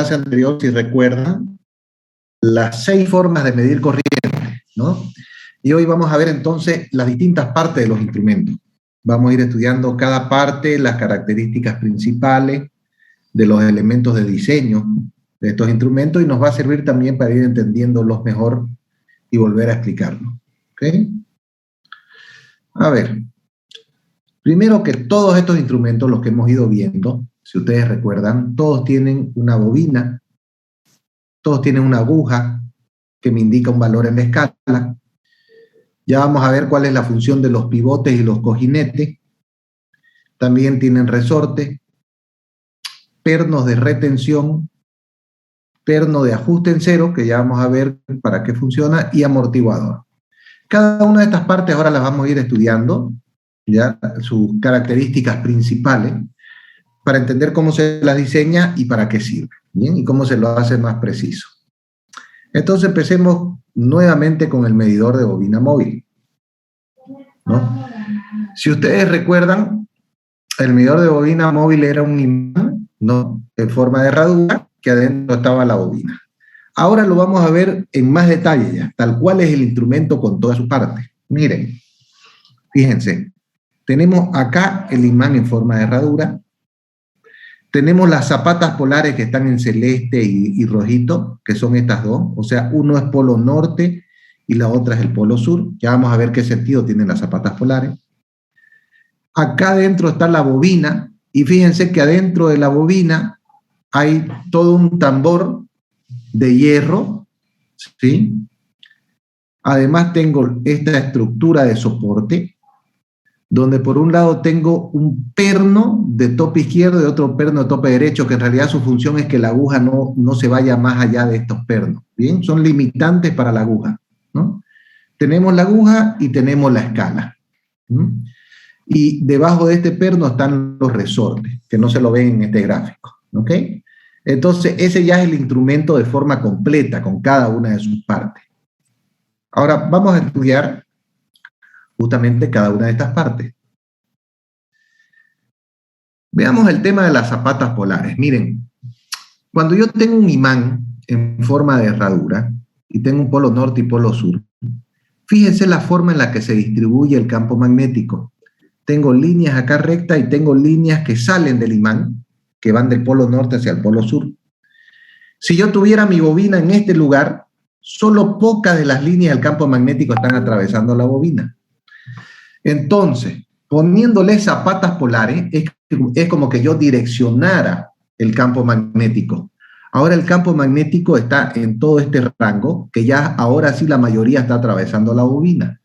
clase anterior, si recuerdan, las 6 formas de medir corriente, ¿no? Y hoy vamos a ver entonces las distintas partes de los instrumentos. Vamos a ir estudiando cada parte, las características principales de los elementos de diseño de estos instrumentos, y nos va a servir también para ir entendiéndolos mejor y volver a explicarlos. ¿Ok? A ver, primero que todos estos instrumentos, los que hemos ido viendo, si ustedes recuerdan, todos tienen una bobina, todos tienen una aguja que me indica un valor en la escala. Ya vamos a ver cuál es la función de los pivotes y los cojinetes. También tienen resorte, pernos de retención, perno de ajuste en cero, que ya vamos a ver para qué funciona, y amortiguador. Cada una de estas partes ahora las vamos a ir estudiando, ya sus características principales, para entender cómo se las diseña y para qué sirve, ¿bien? Y cómo se lo hace más preciso. Entonces empecemos nuevamente con el medidor de bobina móvil, ¿no? Si ustedes recuerdan, el medidor de bobina móvil era un imán, ¿no?, en forma de herradura, que adentro estaba la bobina. Ahora lo vamos a ver en más detalle ya, tal cual es el instrumento con todas sus partes. Miren, fíjense, tenemos acá el imán en forma de herradura, tenemos las zapatas polares que están en celeste y rojito, que son estas dos, o sea, uno es polo norte y la otra es el polo sur. Ya vamos a ver qué sentido tienen las zapatas polares. Acá adentro está la bobina, y fíjense que adentro de la bobina hay todo un tambor de hierro, ¿sí? Además tengo esta estructura de soporte, donde por un lado tengo un perno de tope izquierdo y otro perno de tope derecho, que en realidad su función es que la aguja no se vaya más allá de estos pernos, ¿bien? Son limitantes para la aguja, ¿no? Tenemos la aguja y tenemos la escala, ¿no? Y debajo de este perno están los resortes, que no se lo ven en este gráfico, ¿ok? Entonces, ese ya es el instrumento de forma completa, con cada una de sus partes. Ahora, vamos a estudiar justamente cada una de estas partes. Veamos el tema de las zapatas polares. Miren, cuando yo tengo un imán en forma de herradura, y tengo un polo norte y polo sur, fíjense la forma en la que se distribuye el campo magnético. Tengo líneas acá rectas y tengo líneas que salen del imán, que van del polo norte hacia el polo sur. Si yo tuviera mi bobina en este lugar, solo pocas de las líneas del campo magnético están atravesando la bobina. Entonces, poniéndole zapatas polares, es como que yo direccionara el campo magnético. Ahora el campo magnético está en todo este rango, que ya ahora sí la mayoría está atravesando la bobina.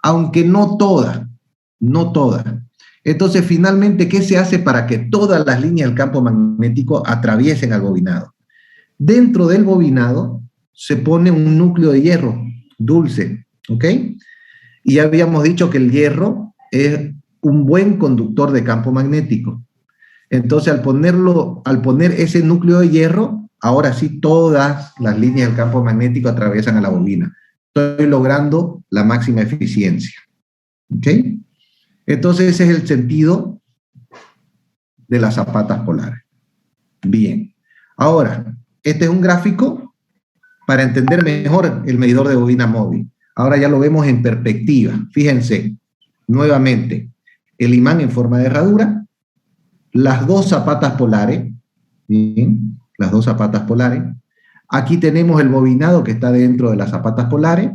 Aunque no toda, no toda. Entonces, finalmente, ¿qué se hace para que todas las líneas del campo magnético atraviesen al bobinado? Dentro del bobinado se pone un núcleo de hierro dulce, ¿ok? Y ya habíamos dicho que el hierro es un buen conductor de campo magnético. Entonces, al poner ese núcleo de hierro, ahora sí todas las líneas del campo magnético atraviesan a la bobina. Estoy logrando la máxima eficiencia, ¿ok? Entonces, ese es el sentido de las zapatas polares. Bien. Ahora, este es un gráfico para entender mejor el medidor de bobina móvil. Ahora ya lo vemos en perspectiva. Fíjense, nuevamente, el imán en forma de herradura, las dos zapatas polares, bien, las dos zapatas polares. Aquí tenemos el bobinado que está dentro de las zapatas polares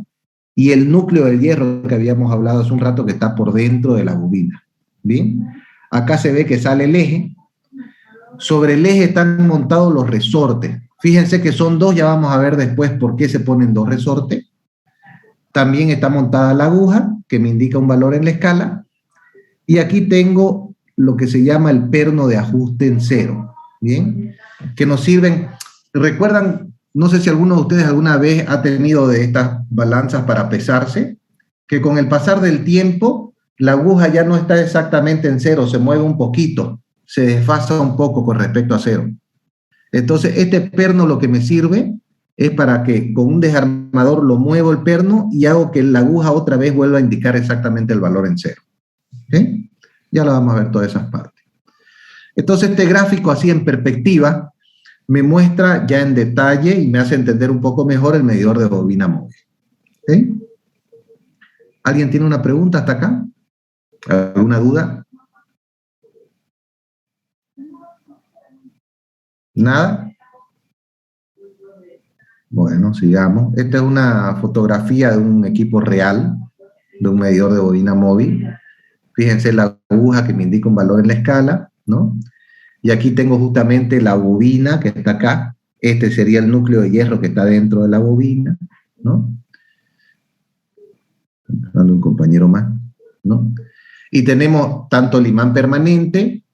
y el núcleo del hierro que habíamos hablado hace un rato que está por dentro de la bobina. Bien, acá se ve que sale el eje. Sobre el eje están montados los resortes. Fíjense que son dos, ya vamos a ver después por qué se ponen dos resortes. También está montada la aguja, que me indica un valor en la escala. Y aquí tengo lo que se llama el perno de ajuste en cero, ¿bien? Que nos sirven, recuerdan, no sé si alguno de ustedes alguna vez ha tenido de estas balanzas para pesarse, que con el pasar del tiempo, la aguja ya no está exactamente en cero, se mueve un poquito, se desfasa un poco con respecto a cero. Entonces, este perno lo que me sirve es para que con un desarmador lo muevo el perno y hago que la aguja otra vez vuelva a indicar exactamente el valor en cero. ¿Okay? Ya lo vamos a ver todas esas partes. Entonces, este gráfico así en perspectiva me muestra ya en detalle y me hace entender un poco mejor el medidor de bobina móvil. ¿Sí? ¿Alguien tiene una pregunta hasta acá? ¿Alguna duda? ¿Nada? Bueno, sigamos. Esta es una fotografía de un equipo real, de un medidor de bobina móvil. Fíjense la aguja que me indica un valor en la escala, ¿no? Y aquí tengo justamente la bobina que está acá. Este sería el núcleo de hierro que está dentro de la bobina, ¿no? Dando un compañero más, ¿no? Y tenemos tanto el imán permanente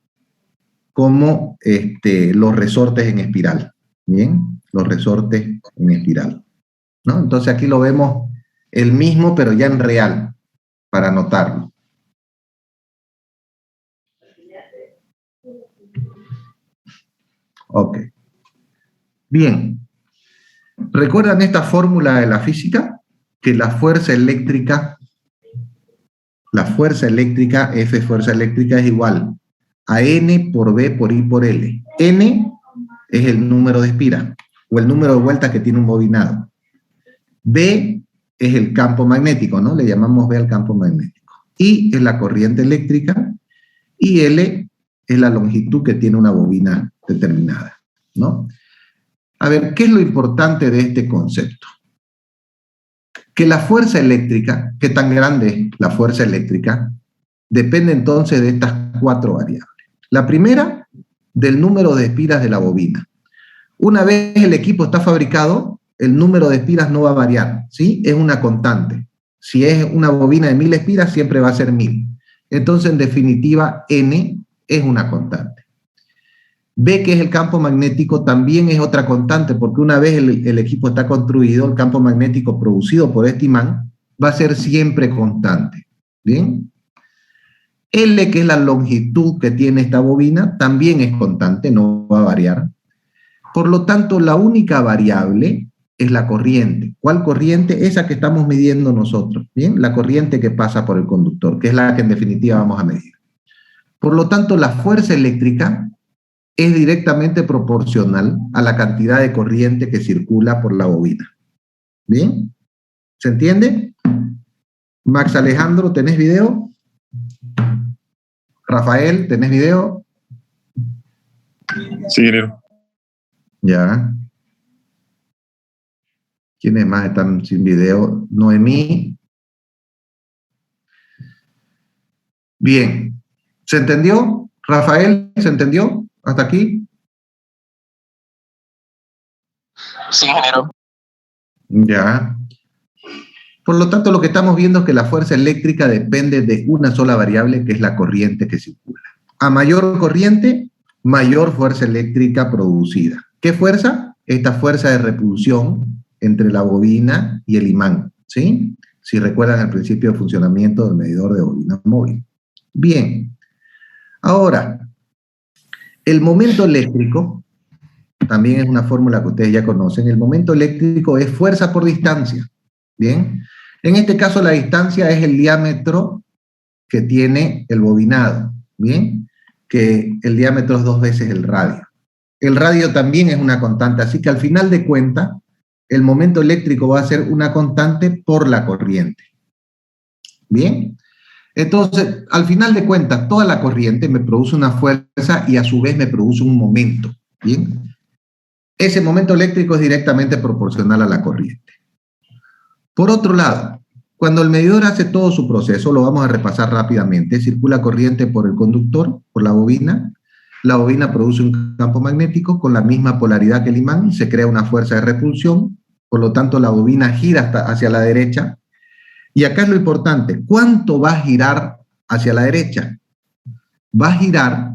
como los resortes en espiral, ¿bien? Los resortes en espiral, ¿no? Entonces aquí lo vemos el mismo, pero ya en real, para anotarlo. Ok. Bien. ¿Recuerdan esta fórmula de la física? Que la fuerza eléctrica, F fuerza eléctrica es igual a N por B por I por L. N es el número de espiras, o el número de vueltas que tiene un bobinado. B es el campo magnético, ¿no? Le llamamos B al campo magnético. I es la corriente eléctrica, y L es la longitud que tiene una bobina determinada, ¿no? A ver, ¿qué es lo importante de este concepto? Que la fuerza eléctrica, ¿qué tan grande es la fuerza eléctrica? Depende entonces de estas 4 variables. La primera, del número de espiras de la bobina. Una vez el equipo está fabricado, el número de espiras no va a variar, ¿sí? Es una constante. Si es una bobina de 1000 espiras, siempre va a ser 1000. Entonces, en definitiva, N es una constante. B, que es el campo magnético, también es otra constante, porque una vez el equipo está construido, el campo magnético producido por este imán va a ser siempre constante. ¿Bien? L, que es la longitud que tiene esta bobina, también es constante, no va a variar. Por lo tanto, la única variable es la corriente. ¿Cuál corriente? Esa que estamos midiendo nosotros. ¿Bien? La corriente que pasa por el conductor, que es la que en definitiva vamos a medir. Por lo tanto, la fuerza eléctrica es directamente proporcional a la cantidad de corriente que circula por la bobina. ¿Bien? ¿Se entiende? Max Alejandro, ¿tenés video? Rafael, ¿tenés video? Sí, ingeniero. Ya. ¿Quiénes más están sin video? Noemí. Bien. ¿Se entendió? Rafael, ¿se entendió? ¿Hasta aquí? Sí, ingeniero. Ya. Por lo tanto, lo que estamos viendo es que la fuerza eléctrica depende de una sola variable, que es la corriente que circula. A mayor corriente, mayor fuerza eléctrica producida. ¿Qué fuerza? Esta fuerza de repulsión entre la bobina y el imán, ¿sí? Si recuerdan el principio de funcionamiento del medidor de bobina móvil. Bien. Ahora, el momento eléctrico, también es una fórmula que ustedes ya conocen. El momento eléctrico es fuerza por distancia. Bien. En este caso, la distancia es el diámetro que tiene el bobinado. Bien. Que el diámetro es 2 veces el radio. El radio también es una constante, así que al final de cuentas, el momento eléctrico va a ser una constante por la corriente. Bien. Entonces, al final de cuentas, toda la corriente me produce una fuerza y a su vez me produce un momento. Bien. Ese momento eléctrico es directamente proporcional a la corriente. Por otro lado, cuando el medidor hace todo su proceso, lo vamos a repasar rápidamente, circula corriente por el conductor, por la bobina produce un campo magnético con la misma polaridad que el imán, se crea una fuerza de repulsión, por lo tanto la bobina gira hacia la derecha, y acá es lo importante, ¿cuánto va a girar hacia la derecha? Va a girar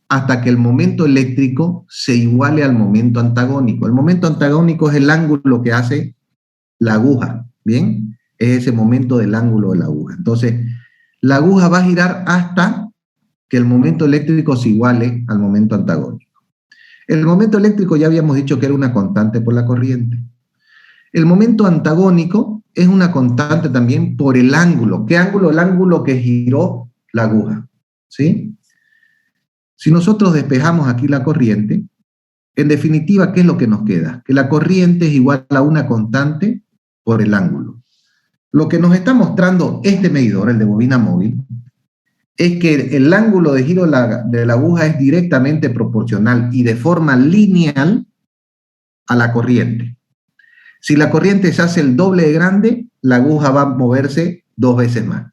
hasta que el momento eléctrico se iguale al momento antagónico. El momento antagónico es el ángulo que hace la aguja, ¿bien? Es ese momento del ángulo de la aguja. Entonces, la aguja va a girar hasta que el momento eléctrico se iguale al momento antagónico. El momento eléctrico ya habíamos dicho que era una constante por la corriente. El momento antagónico es una constante también por el ángulo. ¿Qué ángulo? El ángulo que giró la aguja, ¿sí? Si nosotros despejamos aquí la corriente, En definitiva, ¿qué es lo que nos queda? Que la corriente es igual a una constante por el ángulo. Lo que nos está mostrando este medidor, el de bobina móvil, es que el ángulo de giro de la aguja es directamente proporcional y de forma lineal a la corriente. Si la corriente se hace el doble de grande, la aguja va a moverse 2 veces más.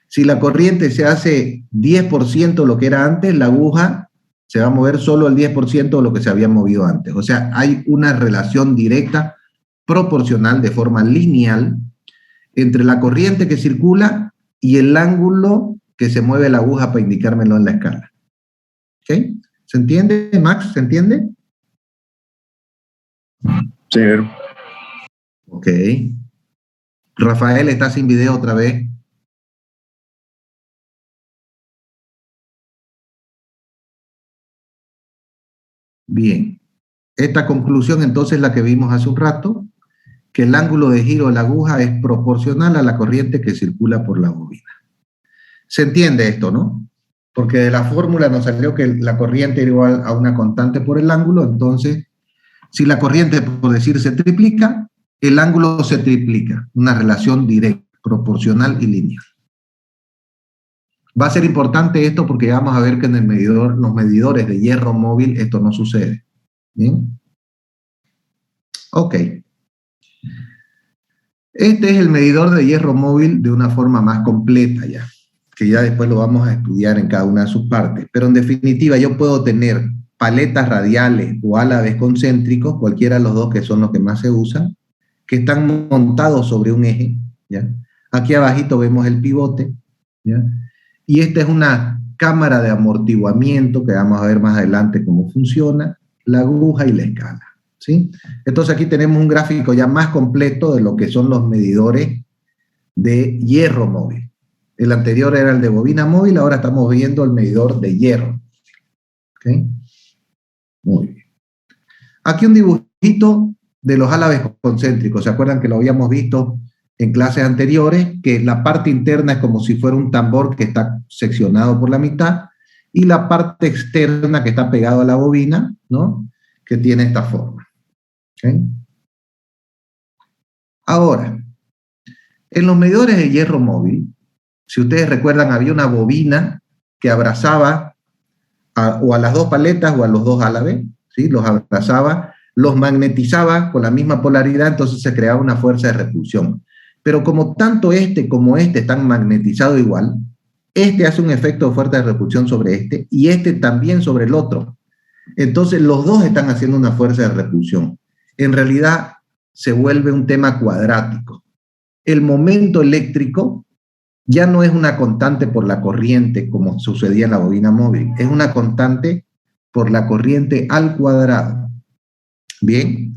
Si la corriente se hace 10% lo que era antes, la aguja se va a mover solo el 10% de lo que se había movido antes. O sea, hay una relación directa, proporcional, de forma lineal, entre la corriente que circula y el ángulo que se mueve la aguja para indicármelo en la escala. ¿Ok? ¿Se entiende, Max? ¿Se entiende? Sí. Ok. Rafael, está sin video otra vez. Bien. Esta conclusión entonces es la que vimos hace un rato, que el ángulo de giro de la aguja es proporcional a la corriente que circula por la bobina. ¿Se entiende esto, no? Porque de la fórmula nos salió que la corriente era igual a una constante por el ángulo, entonces, si la corriente, por decir, se triplica, el ángulo se triplica, una relación directa, proporcional y lineal. Va a ser importante esto porque vamos a ver que en el medidor, los medidores de hierro móvil, esto no sucede. ¿Bien? Ok. Este es el medidor de hierro móvil de una forma más completa ya, que ya después lo vamos a estudiar en cada una de sus partes. Pero en definitiva yo puedo tener paletas radiales o álabes concéntricos, cualquiera de los dos que son los que más se usan, que están montados sobre un eje, ¿ya? Aquí abajito vemos el pivote, ¿ya? Y esta es una cámara de amortiguamiento, que vamos a ver más adelante cómo funciona, la aguja y la escala, ¿sí? Entonces aquí tenemos un gráfico ya más completo de lo que son los medidores de hierro móvil. El anterior era el de bobina móvil, ahora estamos viendo el medidor de hierro. ¿Okay? Muy bien. Aquí un dibujito de los álabes concéntricos. ¿Se acuerdan que lo habíamos visto en clases anteriores? Que la parte interna es como si fuera un tambor que está seccionado por la mitad y la parte externa que está pegado a la bobina, ¿no? Que tiene esta forma. ¿Okay? Ahora, en los medidores de hierro móvil, si ustedes recuerdan, había una bobina que abrazaba o a las dos paletas o a los dos álabes, ¿sí? Los abrazaba, los magnetizaba con la misma polaridad, entonces se creaba una fuerza de repulsión. Pero como tanto este como este están magnetizados igual, este hace un efecto de fuerza de repulsión sobre este y este también sobre el otro. Entonces los dos están haciendo una fuerza de repulsión. En realidad se vuelve un tema cuadrático. El momento eléctrico ya no es una constante por la corriente como sucedía en la bobina móvil, es una constante por la corriente al cuadrado. Bien,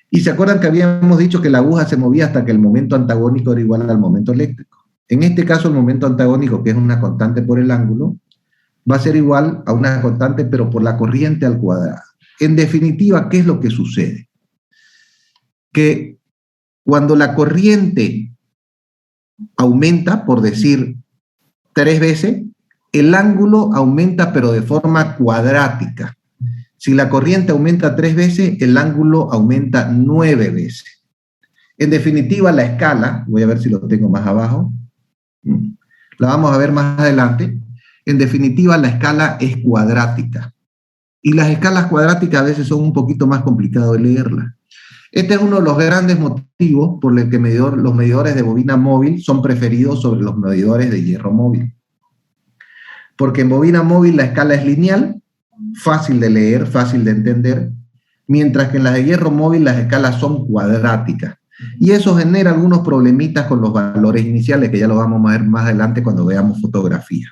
y se acuerdan que habíamos dicho que la aguja se movía hasta que el momento antagónico era igual al momento eléctrico. En este caso el momento antagónico, que es una constante por el ángulo, va a ser igual a una constante pero por la corriente al cuadrado. En definitiva, ¿qué es lo que sucede? Que cuando la corriente aumenta, por decir 3 veces, el ángulo aumenta pero de forma cuadrática. Si la corriente aumenta 3 veces, el ángulo aumenta 9 veces. En definitiva, la escala, voy a ver si lo tengo más abajo, la vamos a ver más adelante. En definitiva, la escala es cuadrática. Y las escalas cuadráticas a veces son un poquito más complicadas de leerlas. Este es uno de los grandes motivos por el que los medidores de bobina móvil son preferidos sobre los medidores de hierro móvil. Porque en bobina móvil la escala es lineal, fácil de leer, fácil de entender, mientras que en las de hierro móvil las escalas son cuadráticas. Y eso genera algunos problemitas con los valores iniciales, que ya lo vamos a ver más adelante cuando veamos fotografía.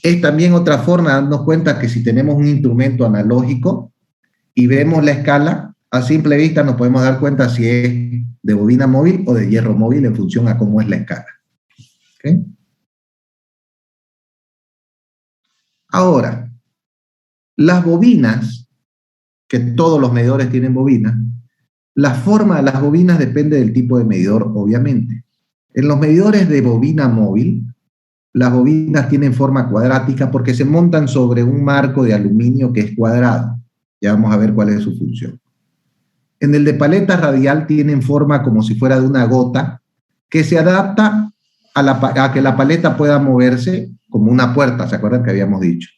Es también otra forma de darnos cuenta que si tenemos un instrumento analógico y vemos la escala, a simple vista nos podemos dar cuenta si es de bobina móvil o de hierro móvil en función a cómo es la escala. ¿Okay? Ahora, las bobinas, que todos los medidores tienen bobinas, la forma de las bobinas depende del tipo de medidor, obviamente. En los medidores de bobina móvil, las bobinas tienen forma cuadrática porque se montan sobre un marco de aluminio que es cuadrado. Ya vamos a ver cuál es su función. En el de paleta radial tienen forma como si fuera de una gota que se adapta a que la paleta pueda moverse como una puerta, ¿se acuerdan que habíamos dicho?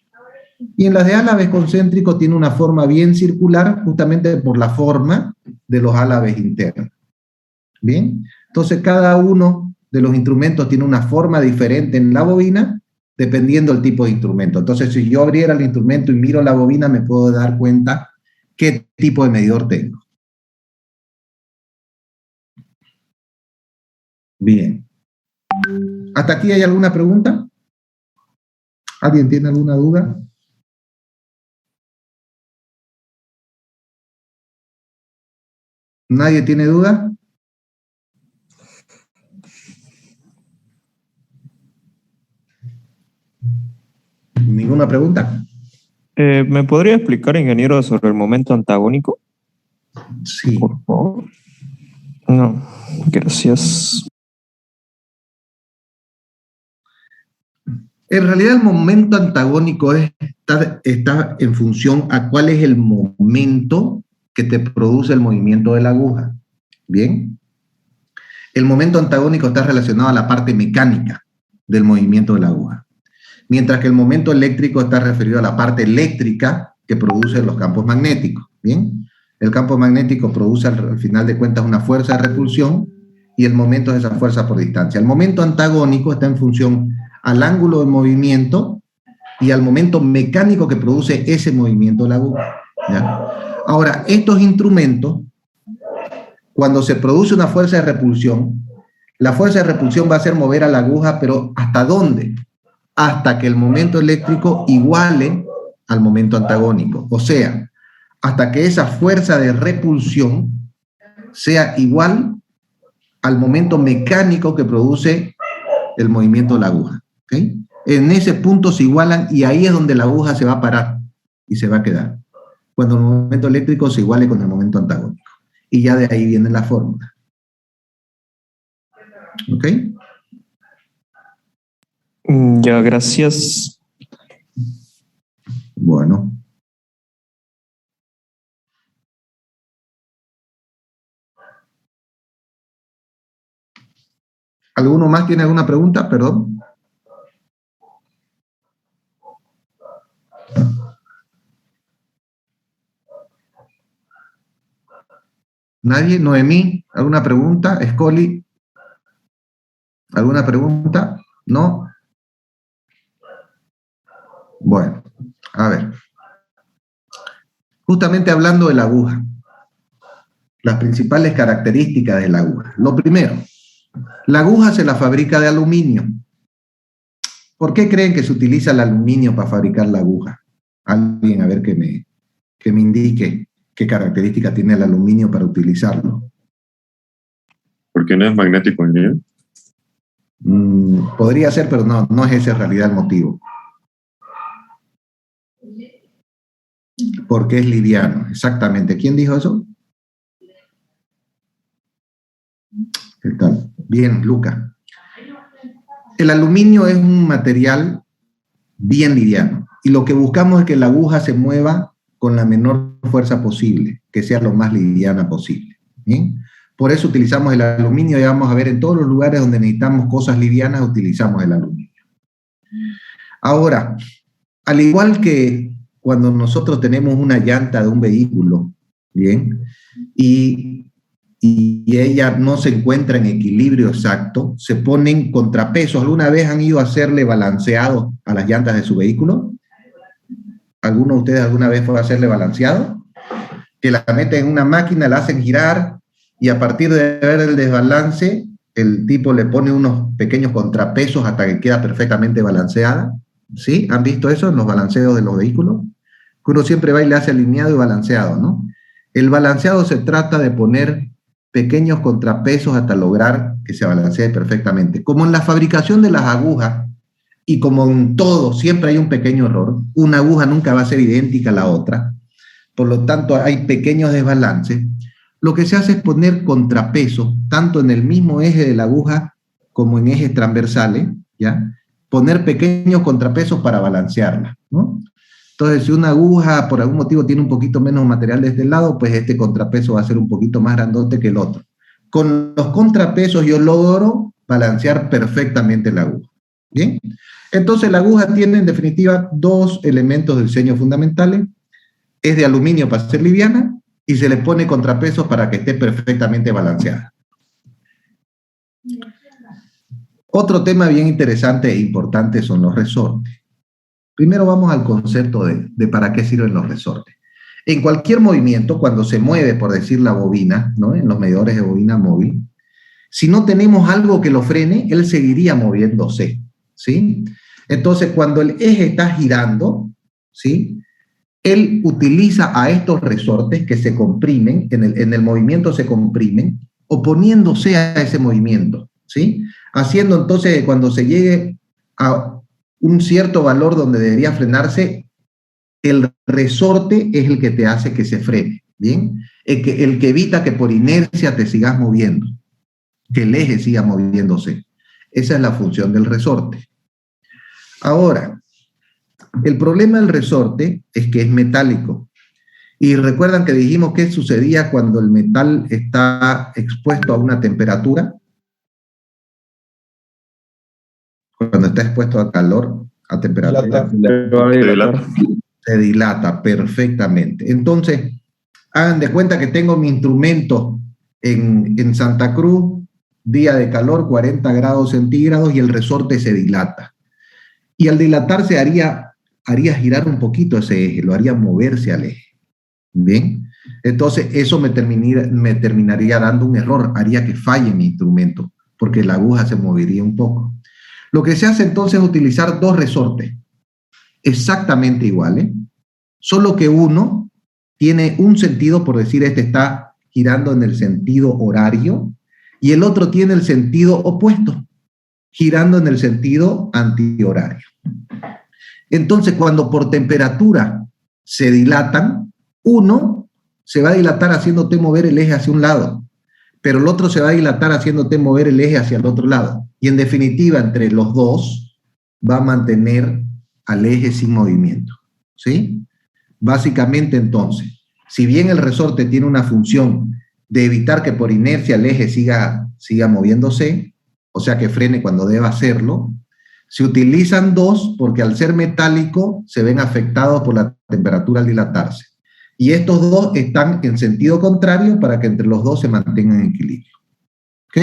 Y en las de álabes concéntricos tiene una forma bien circular, justamente por la forma de los álabes internos. Bien, entonces cada uno de los instrumentos tiene una forma diferente en la bobina, dependiendo del tipo de instrumento. Entonces, si yo abriera el instrumento y miro la bobina, me puedo dar cuenta qué tipo de medidor tengo. Bien. ¿Hasta aquí hay alguna pregunta? ¿Alguien tiene alguna duda? ¿Nadie tiene duda? ¿Ninguna pregunta? ¿Me podría explicar, ingeniero, sobre el momento antagónico? Sí. Por favor. No, gracias. En realidad el momento antagónico está en función a cuál es el momento que te produce el movimiento de la aguja. Bien. El momento antagónico está relacionado a la parte mecánica del movimiento de la aguja, mientras que el momento eléctrico está referido a la parte eléctrica que produce los campos magnéticos. Bien. El campo magnético produce al final de cuentas una fuerza de repulsión y el momento es esa fuerza por distancia. El momento antagónico está en función al ángulo de movimiento y al momento mecánico que produce ese movimiento de la aguja. ¿Ya? Ahora, estos instrumentos, cuando se produce una fuerza de repulsión, la fuerza de repulsión va a hacer mover a la aguja, pero ¿hasta dónde? Hasta que el momento eléctrico iguale al momento antagónico. O sea, hasta que esa fuerza de repulsión sea igual al momento mecánico que produce el movimiento de la aguja. ¿Okay? En ese punto se igualan y ahí es donde la aguja se va a parar y se va a quedar. Cuando el momento eléctrico se iguale con el momento antagónico. Y ya de ahí viene la fórmula. ¿Ok? Ya, gracias. Bueno. ¿Alguno más tiene alguna pregunta? Perdón. ¿Nadie? ¿Noemí? ¿Alguna pregunta? ¿Escoli? ¿Alguna pregunta? ¿No? Bueno, a ver. Justamente hablando de la aguja, las principales características de la aguja. Lo primero, la aguja se la fabrica de aluminio. ¿Por qué creen que se utiliza el aluminio para fabricar la aguja? Alguien, a ver, que me indique qué características tiene el aluminio para utilizarlo. ¿Por qué no es magnético, ingeniero? Podría ser, pero no es ese en realidad el motivo. Porque es liviano, exactamente. ¿Quién dijo eso? ¿Qué tal? Bien, Luca. El aluminio es un material bien liviano y lo que buscamos es que la aguja se mueva con la menor fuerza posible, que sea lo más liviana posible. ¿Bien? Por eso utilizamos el aluminio y vamos a ver en todos los lugares donde necesitamos cosas livianas, utilizamos el aluminio. Ahora, al igual que cuando nosotros tenemos una llanta de un vehículo, ¿bien? Y ella no se encuentra en equilibrio exacto, se ponen contrapesos. ¿Alguna vez han ido a hacerle balanceado a las llantas de su vehículo? ¿Alguno de ustedes alguna vez fue a hacerle balanceado? Que la meten en una máquina, la hacen girar y a partir de ver el desbalance, el tipo le pone unos pequeños contrapesos hasta que queda perfectamente balanceada. ¿Sí? ¿Han visto eso en los balanceos de los vehículos? Que uno siempre va y le hace alineado y balanceado, ¿no? El balanceado se trata de poner pequeños contrapesos hasta lograr que se balancee perfectamente. Como en la fabricación de las agujas, y como en todo, siempre hay un pequeño error, una aguja nunca va a ser idéntica a la otra, por lo tanto hay pequeños desbalances, lo que se hace es poner contrapesos, tanto en el mismo eje de la aguja como en ejes transversales, ¿ya? Poner pequeños contrapesos para balancearla, ¿no? Entonces, si una aguja por algún motivo tiene un poquito menos material de este lado, pues este contrapeso va a ser un poquito más grandote que el otro. Con los contrapesos yo logro balancear perfectamente la aguja. ¿Bien? Entonces, la aguja tiene en definitiva dos elementos de diseño fundamentales. Es de aluminio para ser liviana y se le pone contrapesos para que esté perfectamente balanceada. Otro tema bien interesante e importante son los resortes. Primero vamos al concepto de para qué sirven los resortes. En cualquier movimiento, cuando se mueve, por decir, la bobina, ¿no?, en los medidores de bobina móvil, si no tenemos algo que lo frene, él seguiría moviéndose, ¿sí? Entonces, cuando el eje está girando, ¿sí?, él utiliza a estos resortes que se comprimen, en el movimiento se comprimen, oponiéndose a ese movimiento, ¿sí? Haciendo entonces que cuando se llegue a un cierto valor donde debería frenarse, el resorte es el que te hace que se frene, ¿bien? El que evita que por inercia te sigas moviendo, que el eje siga moviéndose. Esa es la función del resorte. Ahora, el problema del resorte es que es metálico. Y recuerdan que dijimos qué sucedía cuando el metal está expuesto a una temperatura. Cuando está expuesto a calor, a temperatura, se dilata perfectamente. Entonces, hagan de cuenta que tengo mi instrumento en Santa Cruz, día de calor, 40 grados centígrados, y el resorte se dilata. Y al dilatarse haría girar un poquito ese eje, lo haría moverse al eje. ¿Bien? Entonces, eso me terminaría dando un error, haría que falle mi instrumento, porque la aguja se movería un poco. Lo que se hace entonces es utilizar dos resortes exactamente iguales, solo que uno tiene un sentido, por decir, este está girando en el sentido horario, y el otro tiene el sentido opuesto, girando en el sentido antihorario. Entonces, cuando por temperatura se dilatan, uno se va a dilatar haciéndote mover el eje hacia un lado, pero el otro se va a dilatar haciéndote mover el eje hacia el otro lado. Y en definitiva, entre los dos, va a mantener al eje sin movimiento, ¿sí? Básicamente, entonces, si bien el resorte tiene una función de evitar que por inercia el eje siga moviéndose, o sea que frene cuando deba hacerlo, se utilizan dos porque al ser metálico se ven afectados por la temperatura al dilatarse. Y estos dos están en sentido contrario para que entre los dos se mantengan en equilibrio. ¿Ok?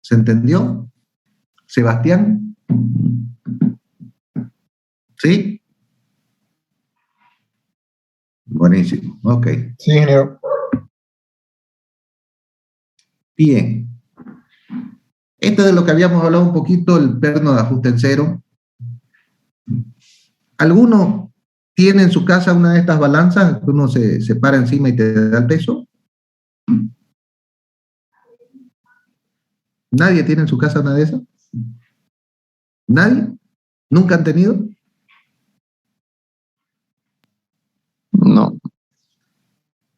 ¿Se entendió? ¿Sebastián? ¿Sí? Buenísimo. Ok. Sí, ingeniero. Bien. Esto es de lo que habíamos hablado un poquito, el perno de ajuste en cero. ¿Alguno tiene en su casa una de estas balanzas que uno se para encima y te da el peso? ¿Nadie tiene en su casa una de esas? ¿Nadie? ¿Nunca han tenido? No.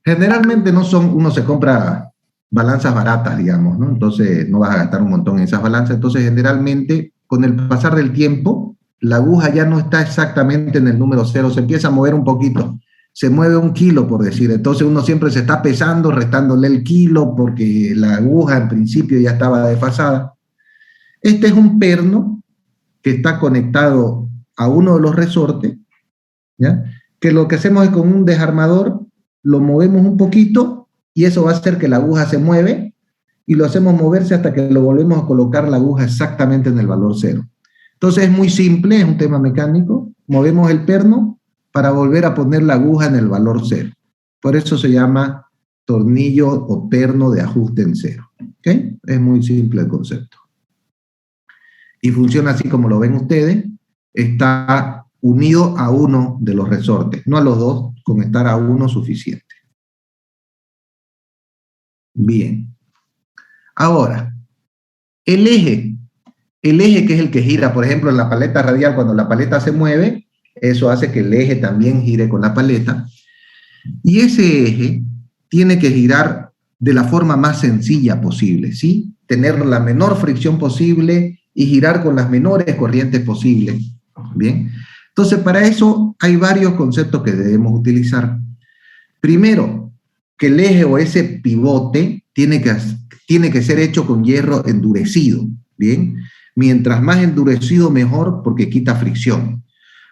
Generalmente no son, uno se compra balanzas baratas, digamos, ¿no? Entonces no vas a gastar un montón en esas balanzas. Entonces generalmente con el pasar del tiempo, la aguja ya no está exactamente en el número 0, se empieza a mover un poquito, se mueve 1 kilo, por decir. Entonces uno siempre se está pesando, restándole el kilo, porque la aguja en principio ya estaba desfasada. Este es un perno que está conectado a uno de los resortes, ¿ya? Que lo que hacemos es con un desarmador, lo movemos un poquito y eso va a hacer que la aguja se mueve y lo hacemos moverse hasta que lo volvemos a colocar la aguja exactamente en el valor 0. Entonces es muy simple, es un tema mecánico. Movemos el perno para volver a poner la aguja en el valor 0. Por eso se llama tornillo o perno de ajuste en 0. ¿Okay? Es muy simple el concepto. Y funciona así como lo ven ustedes. Está unido a uno de los resortes, no a los dos, con estar a uno suficiente. Bien. Ahora, el eje que es el que gira, por ejemplo, en la paleta radial, cuando la paleta se mueve, eso hace que el eje también gire con la paleta. Y ese eje tiene que girar de la forma más sencilla posible, ¿sí? Tener la menor fricción posible y girar con las menores corrientes posibles, ¿bien? Entonces, para eso hay varios conceptos que debemos utilizar. Primero, que el eje o ese pivote tiene que ser hecho con hierro endurecido, ¿bien? Mientras más endurecido, mejor, porque quita fricción.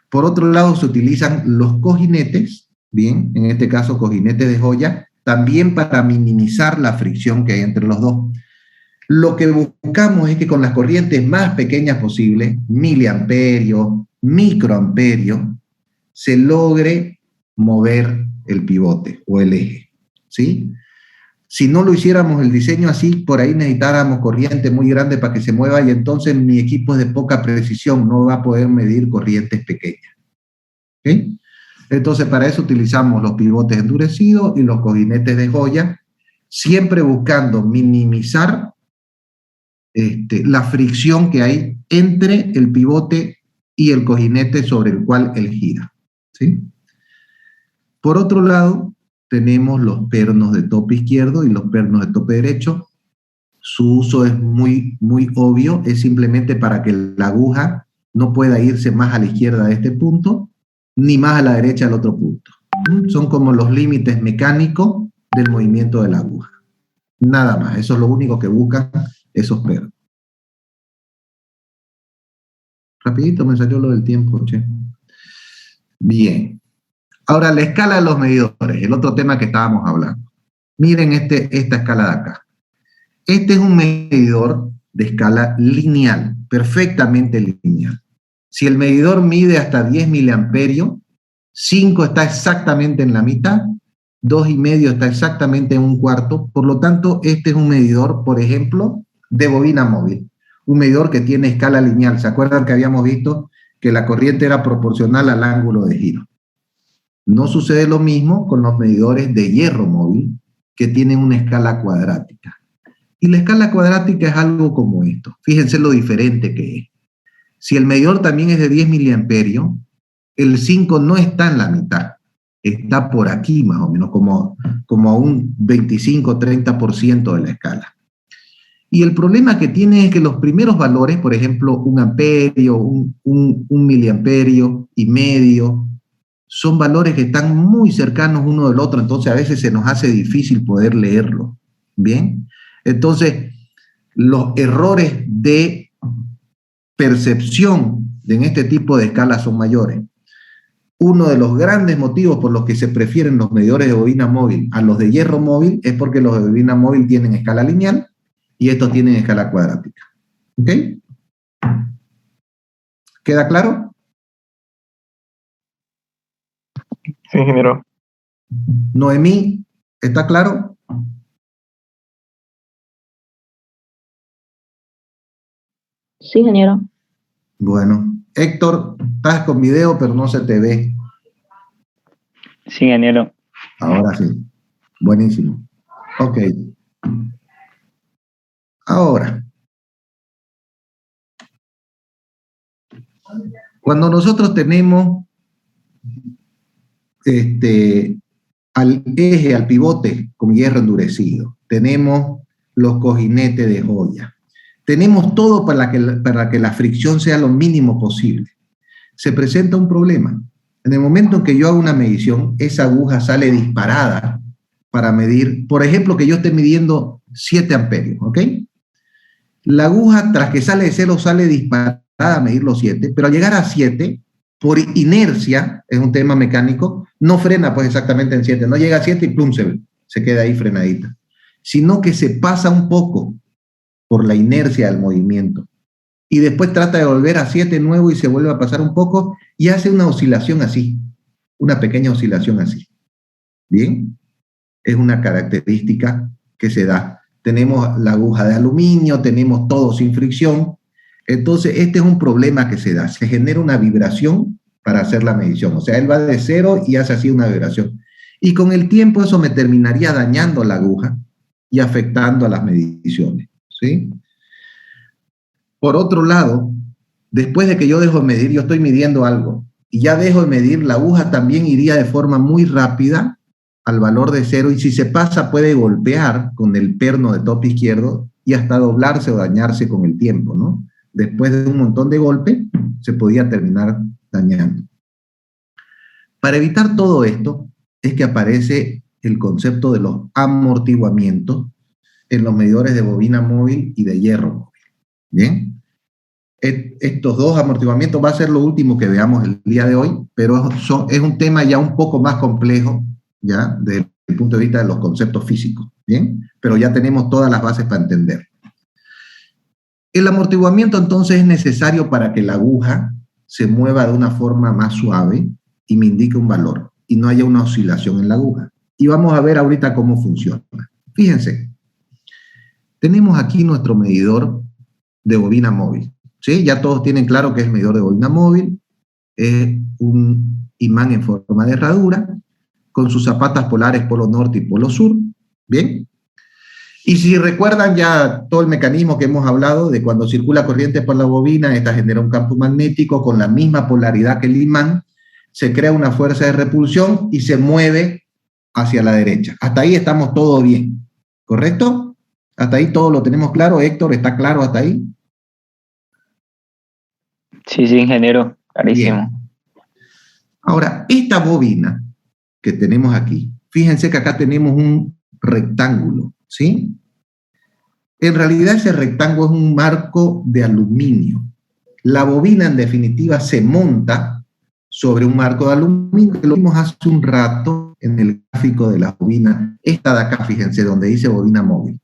Por otro lado, se utilizan los cojinetes, ¿bien? En este caso, cojinetes de joya, también para minimizar la fricción que hay entre los dos. Lo que buscamos es que con las corrientes más pequeñas posibles, miliamperios, microamperios, se logre mover el pivote o el eje, ¿sí? Si no lo hiciéramos el diseño así, por ahí necesitáramos corriente muy grande para que se mueva y entonces mi equipo es de poca precisión, no va a poder medir corrientes pequeñas. ¿Okay? Entonces, para eso utilizamos los pivotes endurecidos y los cojinetes de joya, siempre buscando minimizar la fricción que hay entre el pivote y el cojinete sobre el cual él gira, ¿sí? Por otro lado, tenemos los pernos de tope izquierdo y los pernos de tope derecho. Su uso es muy obvio, es simplemente para que la aguja no pueda irse más a la izquierda de este punto, ni más a la derecha del otro punto. Son como los límites mecánicos del movimiento de la aguja. Nada más, eso es lo único que buscan esos pernos. Rapidito me salió lo del tiempo, che. Bien. Ahora, la escala de los medidores, el otro tema que estábamos hablando. Miren esta escala de acá. Este es un medidor de escala lineal, perfectamente lineal. Si el medidor mide hasta 10 miliamperios, 5 está exactamente en la mitad, 2,5 está exactamente en un cuarto. Por lo tanto, este es un medidor, por ejemplo, de bobina móvil. Un medidor que tiene escala lineal. ¿Se acuerdan que habíamos visto que la corriente era proporcional al ángulo de giro? No sucede lo mismo con los medidores de hierro móvil, que tienen una escala cuadrática. Y la escala cuadrática es algo como esto. Fíjense lo diferente que es. Si el medidor también es de 10 miliamperios, el 5 no está en la mitad. Está por aquí más o menos, como a un 25-30% de la escala. Y el problema que tiene es que los primeros valores, por ejemplo, 1 amperio, un miliamperio y medio, son valores que están muy cercanos uno del otro, entonces a veces se nos hace difícil poder leerlo. ¿Bien? Entonces, los errores de percepción en este tipo de escalas son mayores. Uno de los grandes motivos por los que se prefieren los medidores de bobina móvil a los de hierro móvil es porque los de bobina móvil tienen escala lineal y estos tienen escala cuadrática. ¿Ok? ¿Queda claro? Sí, ingeniero. Noemí, ¿está claro? Sí, ingeniero. Bueno, Héctor, estás con video, pero no se te ve. Sí, ingeniero. Ahora sí. Buenísimo. Ok. Ahora, cuando nosotros tenemos al eje, al pivote con hierro endurecido, tenemos los cojinetes de joya, tenemos todo para que la fricción sea lo mínimo posible. Se presenta un problema. En el momento en que yo hago una medición, esa aguja sale disparada para medir, por ejemplo, que yo esté midiendo 7 amperios, ¿ok? La aguja, tras que sale de 0, sale disparada a medir los 7, pero al llegar a 7, por inercia, es un tema mecánico, no frena pues exactamente en 7, no llega a 7 y plum, se queda ahí frenadita, sino que se pasa un poco por la inercia del movimiento. Y después trata de volver a 7 nuevo y se vuelve a pasar un poco y hace una oscilación así, una pequeña oscilación así. ¿Bien? Es una característica que se da. Tenemos la aguja de aluminio, tenemos todo sin fricción. Entonces, este es un problema que se da. Se genera una vibración para hacer la medición. O sea, él va de 0 y hace así una vibración. Y con el tiempo eso me terminaría dañando la aguja y afectando a las mediciones. ¿Sí? Por otro lado, después de que yo dejo de medir, yo estoy midiendo algo, y ya dejo de medir, la aguja también iría de forma muy rápida al valor de 0, y si se pasa puede golpear con el perno de tope izquierdo y hasta doblarse o dañarse con el tiempo, ¿no? Después de un montón de golpes, se podía terminar dañando. Para evitar todo esto es que aparece el concepto de los amortiguamientos en los medidores de bobina móvil y de hierro móvil. ¿Bien? Estos dos amortiguamientos va a ser lo último que veamos el día de hoy, pero es un tema ya un poco más complejo, ya, desde el punto de vista de los conceptos físicos, ¿bien? Pero ya tenemos todas las bases para entender. El amortiguamiento entonces es necesario para que la aguja se mueva de una forma más suave y me indique un valor y no haya una oscilación en la aguja. Y vamos a ver ahorita cómo funciona. Fíjense, tenemos aquí nuestro medidor de bobina móvil, ¿sí? Ya todos tienen claro que es el medidor de bobina móvil, es un imán en forma de herradura, con sus zapatas polares polo norte y polo sur, ¿bien? Y si recuerdan ya todo el mecanismo que hemos hablado de cuando circula corriente por la bobina, esta genera un campo magnético con la misma polaridad que el imán, se crea una fuerza de repulsión y se mueve hacia la derecha. Hasta ahí estamos todo bien, ¿correcto? Hasta ahí todo lo tenemos claro. Héctor, ¿está claro hasta ahí? Sí, ingeniero, clarísimo. Bien. Ahora, esta bobina que tenemos aquí, fíjense que acá tenemos un rectángulo, ¿sí? En realidad ese rectángulo es un marco de aluminio. La bobina, en definitiva, se monta sobre un marco de aluminio, que lo vimos hace un rato en el gráfico de la bobina. Esta de acá, fíjense, donde dice bobina móvil.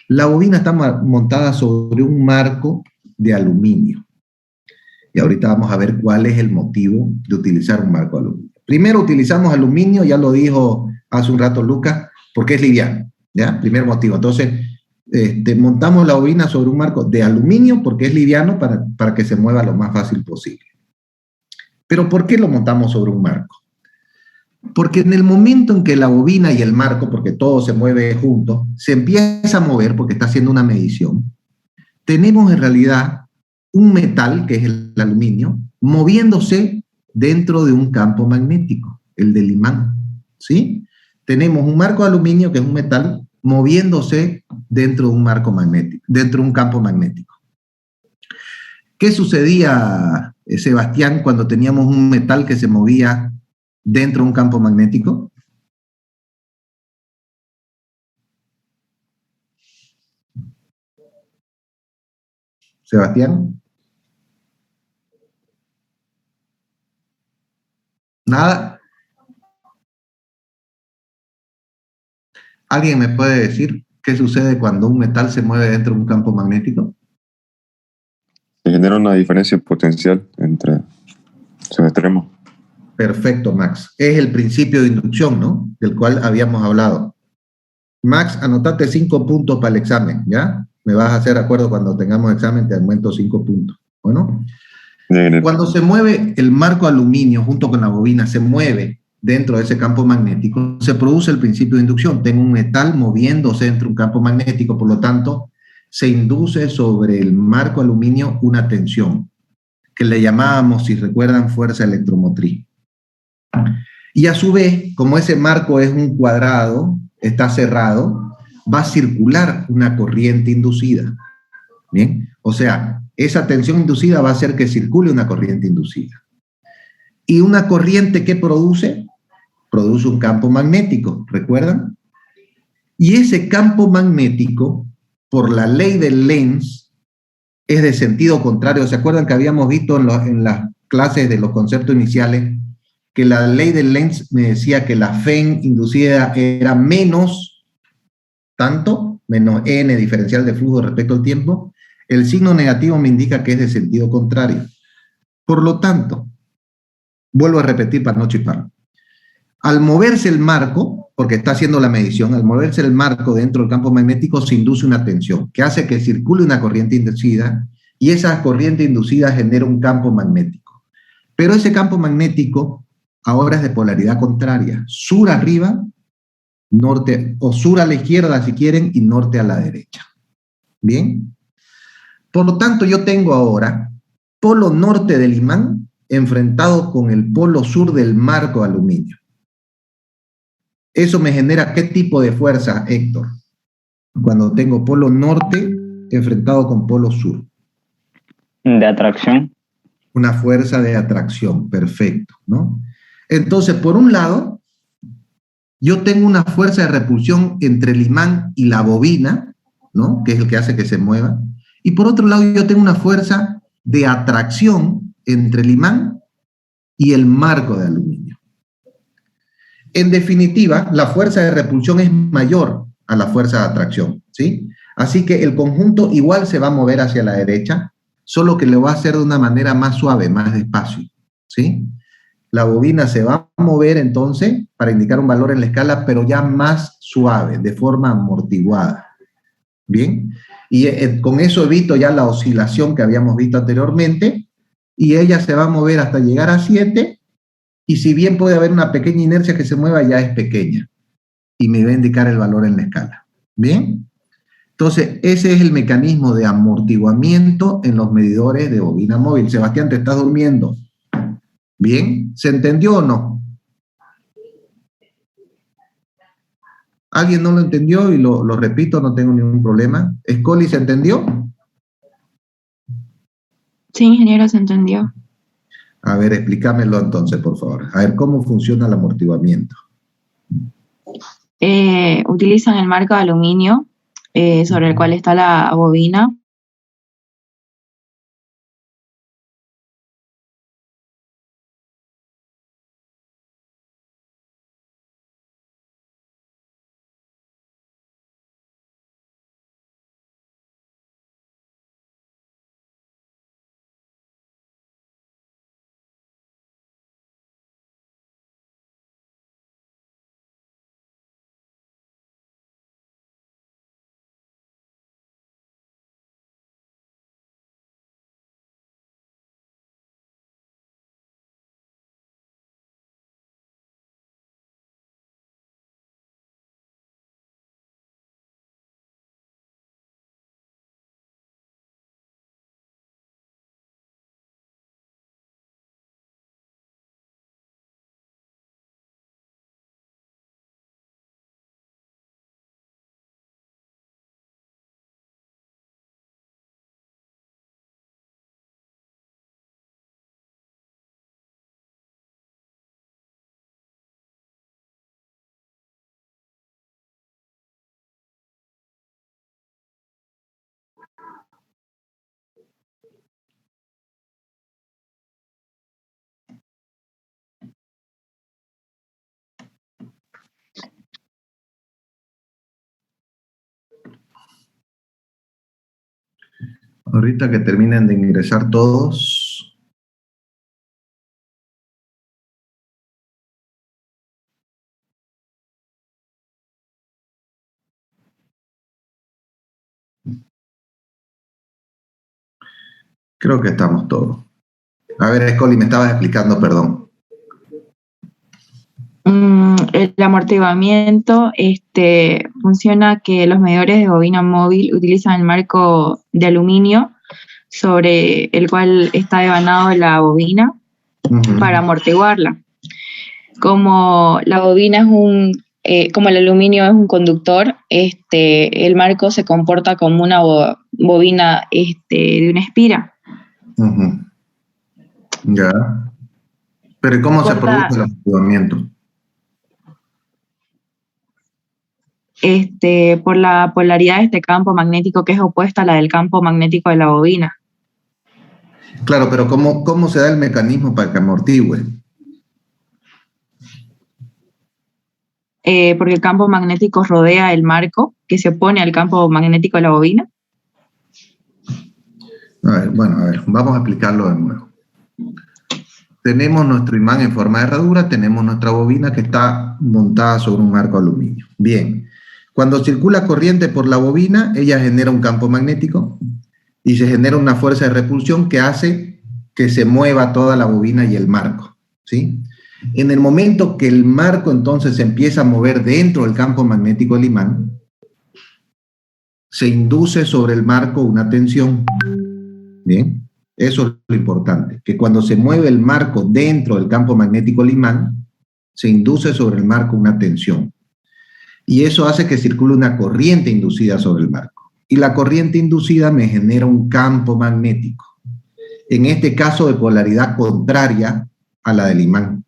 La bobina está montada sobre un marco de aluminio. Y ahorita vamos a ver cuál es el motivo de utilizar un marco de aluminio. Primero utilizamos aluminio, ya lo dijo hace un rato Lucas, porque es liviano, ¿ya? Primer motivo. Entonces, montamos la bobina sobre un marco de aluminio porque es liviano para que se mueva lo más fácil posible. Pero ¿por qué lo montamos sobre un marco? Porque en el momento en que la bobina y el marco, porque todo se mueve junto, se empieza a mover porque está haciendo una medición, tenemos en realidad un metal, que es el aluminio, moviéndose dentro de un campo magnético, el del imán, ¿sí? Tenemos un marco de aluminio, que es un metal, moviéndose dentro de un marco magnético, dentro de un campo magnético. ¿Qué sucedía, Sebastián, cuando teníamos un metal que se movía dentro de un campo magnético? Sebastián. ¿Nada? ¿Alguien me puede decir qué sucede cuando un metal se mueve dentro de un campo magnético? Se genera una diferencia potencial entre sus extremos. Perfecto, Max. Es el principio de inducción, ¿no? Del cual habíamos hablado. Max, anotate 5 puntos para el examen, ¿ya? Me vas a hacer acuerdo cuando tengamos examen, te aumento 5 puntos. Bueno, cuando se mueve el marco aluminio junto con la bobina, se mueve dentro de ese campo magnético, se produce el principio de inducción. Tengo un metal moviéndose dentro de un campo magnético, por lo tanto, se induce sobre el marco aluminio una tensión, que le llamábamos, si recuerdan, fuerza electromotriz. Y a su vez, como ese marco es un cuadrado, está cerrado, va a circular una corriente inducida. ¿Bien? O sea, esa tensión inducida va a hacer que circule una corriente inducida. ¿Y una corriente qué produce? Produce un campo magnético, ¿recuerdan? Y ese campo magnético, por la ley de Lenz, es de sentido contrario. ¿Se acuerdan que habíamos visto en las clases de los conceptos iniciales que la ley de Lenz me decía que la Fe inducida era menos tanto, menos n diferencial de flujo respecto al tiempo? El signo negativo me indica que es de sentido contrario. Por lo tanto, vuelvo a repetir para no chipar. Al moverse el marco, porque está haciendo la medición, al moverse el marco dentro del campo magnético se induce una tensión que hace que circule una corriente inducida y esa corriente inducida genera un campo magnético. Pero ese campo magnético ahora es de polaridad contraria, sur arriba, norte, o sur a la izquierda si quieren y norte a la derecha. ¿Bien? Por lo tanto, yo tengo ahora polo norte del imán enfrentado con el polo sur del marco de aluminio. Eso me genera ¿qué tipo de fuerza, Héctor? Cuando tengo polo norte enfrentado con polo sur. De atracción. Una fuerza de atracción, perfecto, ¿no? Entonces, por un lado, yo tengo una fuerza de repulsión entre el imán y la bobina, ¿no? Que es el que hace que se mueva. Y por otro lado, yo tengo una fuerza de atracción entre el imán y el marco de aluminio. En definitiva, la fuerza de repulsión es mayor a la fuerza de atracción, ¿sí? Así que el conjunto igual se va a mover hacia la derecha, solo que lo va a hacer de una manera más suave, más despacio, ¿sí? La bobina se va a mover entonces para indicar un valor en la escala, pero ya más suave, de forma amortiguada. Bien, y con eso evito ya la oscilación que habíamos visto anteriormente, y ella se va a mover hasta llegar a 7, y si bien puede haber una pequeña inercia que se mueva, ya es pequeña, y me va a indicar el valor en la escala. Bien, entonces ese es el mecanismo de amortiguamiento en los medidores de bobina móvil. Sebastián, ¿te estás durmiendo? Bien, ¿se entendió o no? ¿Alguien no lo entendió? Y lo repito, no tengo ningún problema. ¿Escoli se entendió? Sí, ingeniero, se entendió. A ver, explícamelo entonces, por favor. A ver, ¿cómo funciona el amortiguamiento? Utilizan el marco de aluminio sobre el cual está la bobina. Ahorita que terminen de ingresar todos. Creo que estamos todos. A ver, Escoli, me estabas explicando, perdón. El amortiguamiento funciona que los medidores de bobina móvil utilizan el marco de aluminio sobre el cual está devanado la bobina para amortiguarla. Como la bobina como el aluminio es un conductor, el marco se comporta como una bobina de una espira. Ya. Pero ¿y cómo se produce el amortiguamiento? Por la polaridad de este campo magnético que es opuesta a la del campo magnético de la bobina. Claro, pero ¿cómo se da el mecanismo para que amortigue? Porque el campo magnético rodea el marco que se opone al campo magnético de la bobina. A ver, vamos a explicarlo de nuevo. Tenemos nuestro imán en forma de herradura, tenemos nuestra bobina que está montada sobre un marco de aluminio. Bien, cuando circula corriente por la bobina, ella genera un campo magnético y se genera una fuerza de repulsión que hace que se mueva toda la bobina y el marco, ¿sí? En el momento que el marco entonces se empieza a mover dentro del campo magnético del imán, se induce sobre el marco una tensión. Bien, eso es lo importante, que cuando se mueve el marco dentro del campo magnético del imán, se induce sobre el marco una tensión. Y eso hace que circule una corriente inducida sobre el marco. Y la corriente inducida me genera un campo magnético, en este caso de polaridad contraria a la del imán.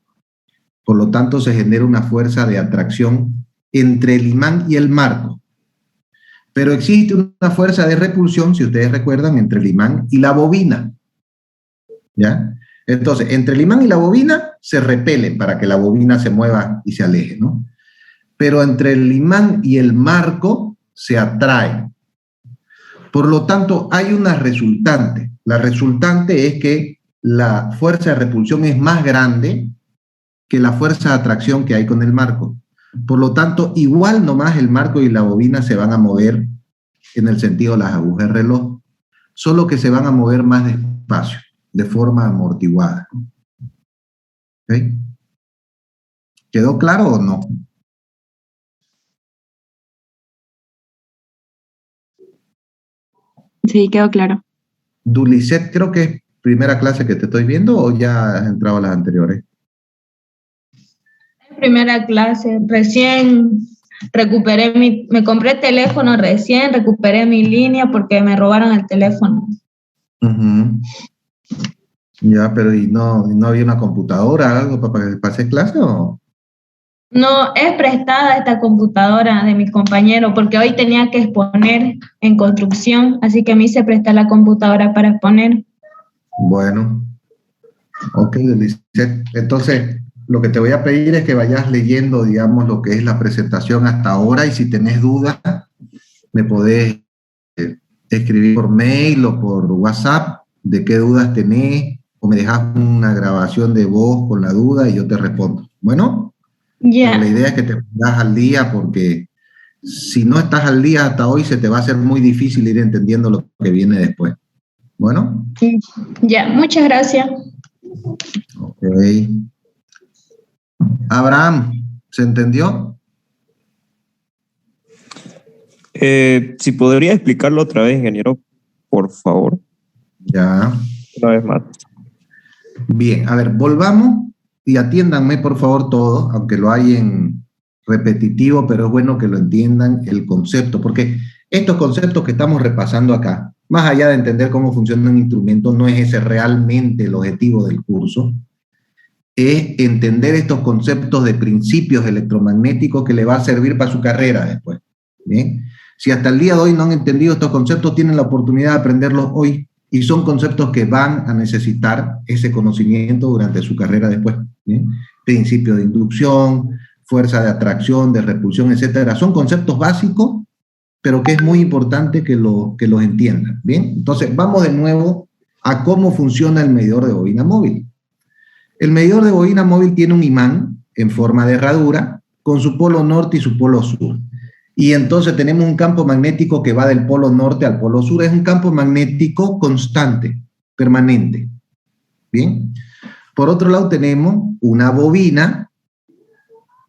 Por lo tanto, se genera una fuerza de atracción entre el imán y el marco. Pero existe una fuerza de repulsión, si ustedes recuerdan, entre el imán y la bobina. ¿Ya? Entonces, entre el imán y la bobina se repelen para que la bobina se mueva y se aleje, ¿no? Pero entre el imán y el marco se atraen. Por lo tanto, hay una resultante. La resultante es que la fuerza de repulsión es más grande que la fuerza de atracción que hay con el marco. Por lo tanto, igual nomás el marco y la bobina se van a mover en el sentido de las agujas de reloj, solo que se van a mover más despacio, de forma amortiguada. ¿Okay? ¿Quedó claro o no? Sí, quedó claro. Dulicet, creo que es primera clase que te estoy viendo, ¿o ya has entrado a las anteriores? Primera clase, recién recuperé me compré teléfono recién, recuperé mi línea porque me robaron el teléfono. Ya, pero ¿y no había una computadora, algo para que pases clase o? No, es prestada esta computadora de mis compañeros porque hoy tenía que exponer en construcción, así que me hice prestar la computadora para exponer. Bueno, ok, Dulicet. Entonces, lo que te voy a pedir es que vayas leyendo, digamos, lo que es la presentación hasta ahora, y si tenés dudas, me podés escribir por mail o por WhatsApp de qué dudas tenés, o me dejas una grabación de voz con la duda y yo te respondo. Bueno, Ya. la idea es que te pongas al día, porque si no estás al día hasta hoy, se te va a hacer muy difícil ir entendiendo lo que viene después. Bueno. Ya, muchas gracias. Ok. Abraham, ¿se entendió? Si podría explicarlo otra vez, ingeniero, por favor. Ya. Una vez más. Bien, a ver, volvamos y atiéndanme por favor todos, aunque lo hay en repetitivo, pero es bueno que lo entiendan el concepto, porque estos conceptos que estamos repasando acá, más allá de entender cómo funciona un instrumento, no es ese realmente el objetivo del curso, es entender estos conceptos de principios electromagnéticos que le va a servir para su carrera después. ¿Bien? Si hasta el día de hoy no han entendido estos conceptos, tienen la oportunidad de aprenderlos hoy, y son conceptos que van a necesitar ese conocimiento durante su carrera después. ¿Bien? Principio de inducción, fuerza de atracción, de repulsión, etcétera. Son conceptos básicos, pero que es muy importante que los entiendan. ¿Bien? Entonces, vamos de nuevo a cómo funciona el medidor de bobina móvil. El medidor de bobina móvil tiene un imán en forma de herradura con su polo norte y su polo sur. Y entonces tenemos un campo magnético que va del polo norte al polo sur. Es un campo magnético constante, permanente. ¿Bien? Por otro lado tenemos una bobina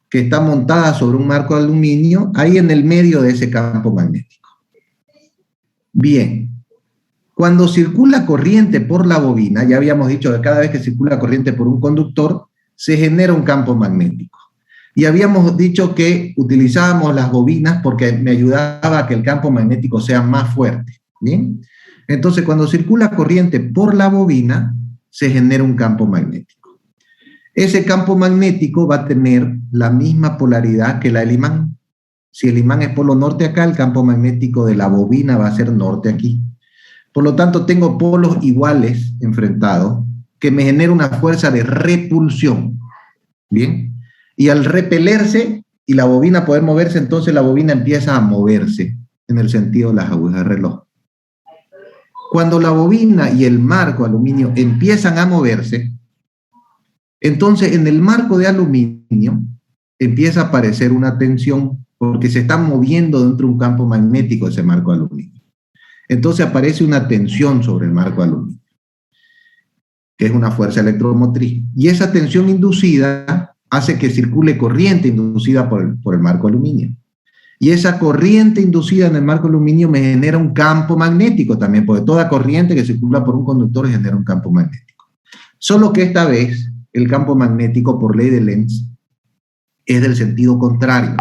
que está montada sobre un marco de aluminio, ahí en el medio de ese campo magnético. Bien. Cuando circula corriente por la bobina, ya habíamos dicho que cada vez que circula corriente por un conductor, se genera un campo magnético. Y habíamos dicho que utilizábamos las bobinas porque me ayudaba a que el campo magnético sea más fuerte. ¿Bien? Entonces, cuando circula corriente por la bobina, se genera un campo magnético. Ese campo magnético va a tener la misma polaridad que la del imán. Si el imán es polo norte acá, el campo magnético de la bobina va a ser norte aquí. Por lo tanto, tengo polos iguales enfrentados que me genera una fuerza de repulsión. ¿Bien? Y al repelerse y la bobina poder moverse, entonces la bobina empieza a moverse en el sentido de las agujas de reloj. Cuando la bobina y el marco de aluminio empiezan a moverse, entonces en el marco de aluminio empieza a aparecer una tensión porque se está moviendo dentro de un campo magnético ese marco de aluminio. Entonces aparece una tensión sobre el marco de aluminio, que es una fuerza electromotriz. Y esa tensión inducida hace que circule corriente inducida por el marco de aluminio. Y esa corriente inducida en el marco de aluminio me genera un campo magnético también, porque toda corriente que circula por un conductor genera un campo magnético. Solo que esta vez el campo magnético, por ley de Lenz, es del sentido contrario.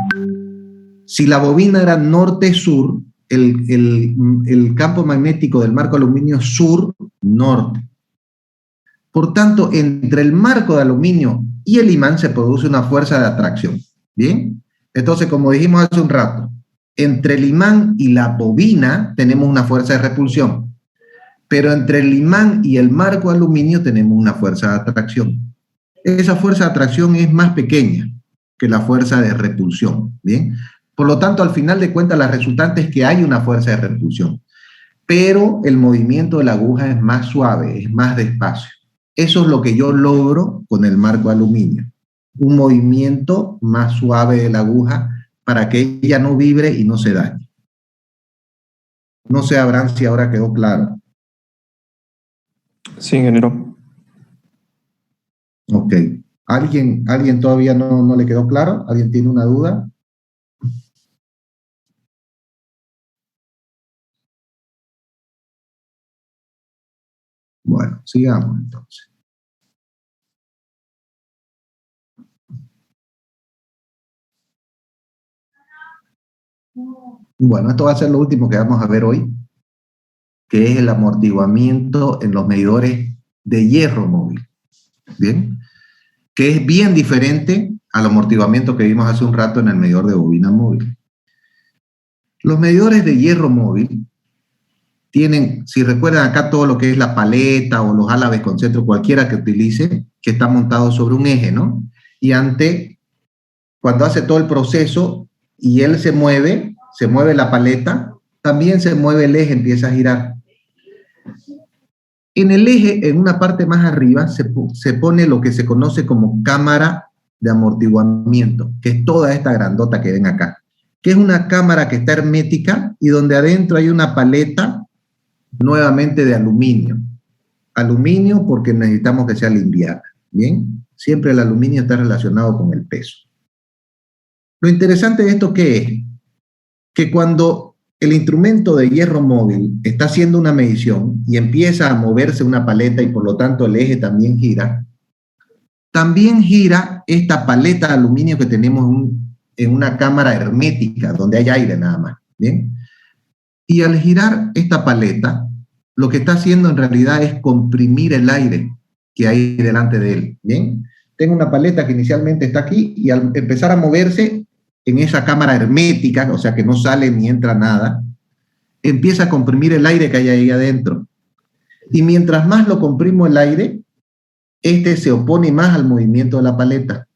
Si la bobina era norte-sur, el campo magnético del marco de aluminio es sur-norte. Por tanto, entre el marco de aluminio y el imán se produce una fuerza de atracción. ¿Bien? Entonces, como dijimos hace un rato, entre el imán y la bobina tenemos una fuerza de repulsión, pero entre el imán y el marco de aluminio tenemos una fuerza de atracción. Esa fuerza de atracción es más pequeña que la fuerza de repulsión. ¿Bien? Por lo tanto, al final de cuentas, la resultante es que hay una fuerza de repulsión, pero el movimiento de la aguja es más suave, es más despacio. Eso es lo que yo logro con el marco de aluminio. Un movimiento más suave de la aguja para que ella no vibre y no se dañe. No sé, Abraham, si ahora quedó claro. Sí, ingeniero. Ok. ¿Alguien todavía no le quedó claro? ¿Alguien tiene una duda? Bueno, sigamos entonces. Bueno, esto va a ser lo último que vamos a ver hoy, que es el amortiguamiento en los medidores de hierro móvil. ¿Bien? Que es bien diferente al amortiguamiento que vimos hace un rato en el medidor de bobina móvil. Los medidores de hierro móvil tienen, si recuerdan acá todo lo que es la paleta o los álabes con centro, cualquiera que utilice, que está montado sobre un eje, ¿no? Y cuando hace todo el proceso y él se mueve la paleta, también se mueve el eje, empieza a girar. En el eje, en una parte más arriba, se pone lo que se conoce como cámara de amortiguamiento, que es toda esta grandota que ven acá, que es una cámara que está hermética y donde adentro hay una paleta nuevamente de aluminio. Aluminio porque necesitamos que sea liviana, ¿bien? Siempre el aluminio está relacionado con el peso. Lo interesante de esto, ¿qué es? Que cuando el instrumento de hierro móvil está haciendo una medición y empieza a moverse una paleta y por lo tanto el eje también gira esta paleta de aluminio que tenemos en una cámara hermética donde hay aire nada más, ¿bien? Y al girar esta paleta, lo que está haciendo en realidad es comprimir el aire que hay delante de él, ¿bien? Tengo una paleta que inicialmente está aquí y al empezar a moverse en esa cámara hermética, o sea que no sale ni entra nada, empieza a comprimir el aire que hay ahí adentro. Y mientras más lo comprimo el aire, este se opone más al movimiento de la paleta.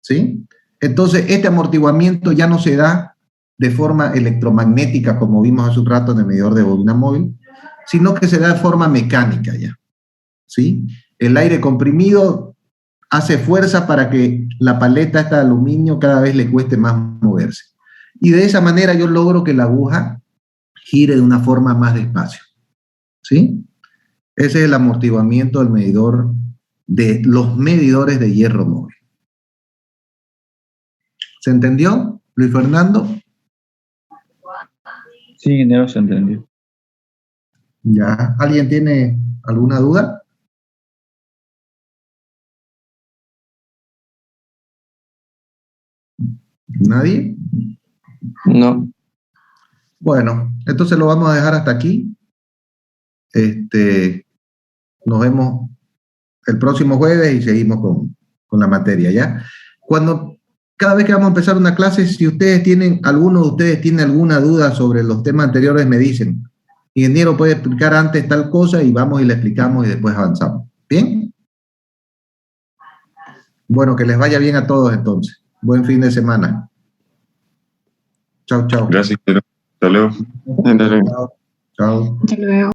¿Sí? Entonces, este amortiguamiento ya no se da de forma electromagnética, como vimos hace un rato en el medidor de bobina móvil, sino que se da de forma mecánica ya. ¿Sí? El aire comprimido hace fuerza para que la paleta esta de aluminio cada vez le cueste más moverse. Y de esa manera yo logro que la aguja gire de una forma más despacio. ¿Sí? Ese es el amortiguamiento del medidor de los medidores de hierro móvil. ¿Se entendió, Luis Fernando? Sí, ingeniero, se entendió. Ya. ¿Alguien tiene alguna duda? ¿Nadie? No. Bueno, entonces lo vamos a dejar hasta aquí. Nos vemos el próximo jueves y seguimos con la materia, ¿ya? Cada vez que vamos a empezar una clase, si alguno de ustedes tiene alguna duda sobre los temas anteriores, me dicen. Ingeniero, puede explicar antes tal cosa y vamos y le explicamos y después avanzamos. ¿Bien? Bueno, que les vaya bien a todos entonces. Buen fin de semana. Chao, chao. Gracias, ingeniero. Hasta luego. Chao. Chao. Hasta luego.